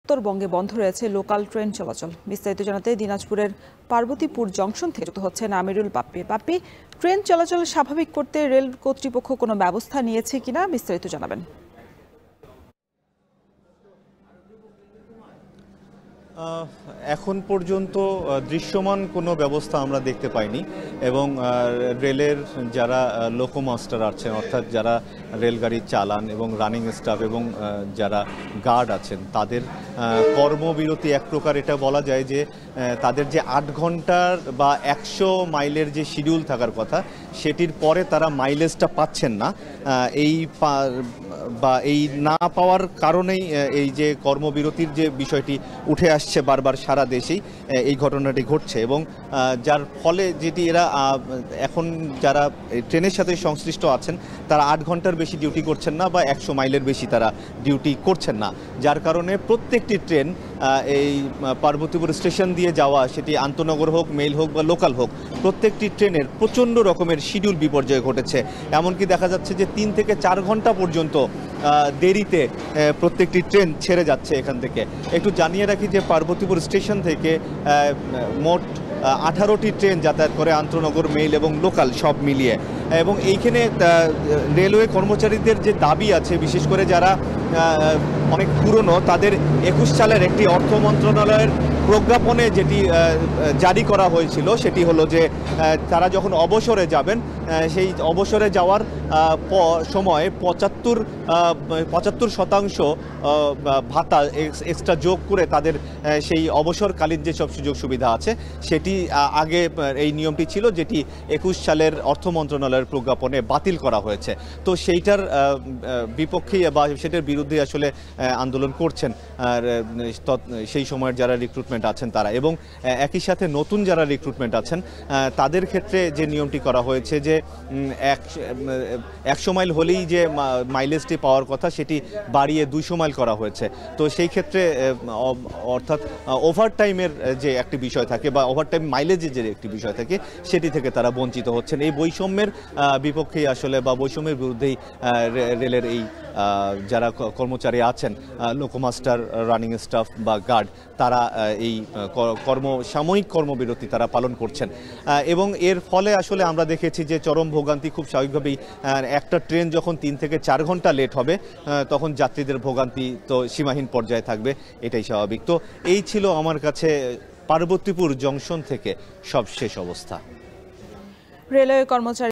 উত্তরবঙ্গে বন্ধ রয়েছে লোকাল ট্রেন চলাচল। বিস্তারিত জানাতে দিনাজপুরের পার্বতীপুর জংশন থেকে যুক্ত হচ্ছেন আমিরুল বাপ্পি। ট্রেন চলাচল স্বাভাবিক করতে রেল কর্তৃপক্ষ কোনো ব্যবস্থা নিয়েছে কিনা বিস্তারিত জানাবেন। এখন পর্যন্ত দৃশ্যমান কোনো ব্যবস্থা আমরা দেখতে পাইনি এবং রেলের যারা লোকোমাস্টার আছেন, অর্থাৎ যারা রেলগাড়ি চালান এবং রানিং স্টাফ এবং যারা গার্ড আছেন, তাদের কর্মবিরতি এক প্রকার এটা বলা যায় যে তাদের যে 8 ঘন্টার বা 100 মাইলের যে শিডিউল থাকার কথা, সেটির পরে তারা মাইলেজটা পাচ্ছেন না। এই না পাওয়ার কারণেই এই যে কর্মবিরতির যে বিষয়টি উঠে আসছে বারবার সারা দেশেই এই ঘটনাটি ঘটছে এবং যার ফলে যেটি এরা এখন যারা ট্রেনের সাথে সংশ্লিষ্ট আছেন তারা 8 ঘন্টার বেশি ডিউটি করছেন না বা 100 মাইলের বেশি তারা ডিউটি করছেন না, যার কারণে প্রত্যেকটি ট্রেন এই পার্বতীপুর স্টেশন দিয়ে যাওয়া, সেটি আন্তনগর হোক, মেইল হোক বা লোকাল হোক, প্রত্যেকটি ট্রেনের প্রচণ্ড রকমের শিডিউল বিপর্যয় ঘটেছে। এমনকি দেখা যাচ্ছে যে 3 থেকে 4 ঘন্টা পর্যন্ত দেরিতে প্রত্যেকটি ট্রেন ছেড়ে যাচ্ছে এখান থেকে। একটু জানিয়ে রাখি যে পার্বতীপুর স্টেশন থেকে মোট 18টি ট্রেন যাতায়াত করে, আন্তনগর, মেইল এবং লোকাল সব মিলিয়ে। এবং এইখানে রেলওয়ে কর্মচারীদের যে দাবি আছে, বিশেষ করে যারা অনেক পুরনো, তাদের 21 সালের একটি অর্থ মন্ত্রণালয়ের প্রজ্ঞাপনে যেটি জারি করা হয়েছিল, সেটি হলো যে তারা যখন অবসরে যাবেন, সেই অবসরে যাওয়ার সময় 75% ভাতা এক্সট্রা যোগ করে তাদের সেই অবসরকালীন যেসব সুযোগ সুবিধা আছে, সেটি আগে এই নিয়মটি ছিল, যেটি 21 সালের অর্থ মন্ত্রণালয়ের প্রজ্ঞাপনে বাতিল করা হয়েছে। তো সেইটার বিপক্ষেই বা সেটার বিরুদ্ধে আসলে আন্দোলন করছেন আর সেই সময়ের যারা রিক্রুটমেন্ট আছেন তারা, এবং একই সাথে নতুন যারা রিক্রুটমেন্ট আছেন তাদের ক্ষেত্রে যে নিয়মটি করা হয়েছে যে 100 মাইল হলেই যে মাইলেজটি পাওয়ার কথা, সেটি বাড়িয়ে 200 মাইল করা হয়েছে। তো সেই ক্ষেত্রে অর্থাৎ ওভারটাইমের যে একটি বিষয় থাকে বা ওভারটাইম মাইলেজের যে একটি বিষয় থাকে, সেটি থেকে তারা বঞ্চিত হচ্ছেন। এই বৈষম্যের বিপক্ষেই আসলে বা বৈষম্যের বিরুদ্ধেই রেলের এই যারা কর্মচারী আছেন, লোকোমাস্টার, রানিং স্টাফ বা গার্ড, তারা এই সাময়িক কর্মবিরতি তারা পালন করছেন। এবং এর ফলে আসলে আমরা দেখেছি যে চরম ভোগান্তি খুব স্বাভাবিকভাবেই, একটা ট্রেন যখন 3 থেকে 4 ঘন্টা লেট হবে, তখন যাত্রীদের ভোগান্তি তো সীমাহীন পর্যায়ে থাকবে, এটাই স্বাভাবিক। তো এই ছিল আমার কাছে পার্বতীপুর জংশন থেকে সবশেষ অবস্থা। রেলওয়ে কর্মচারী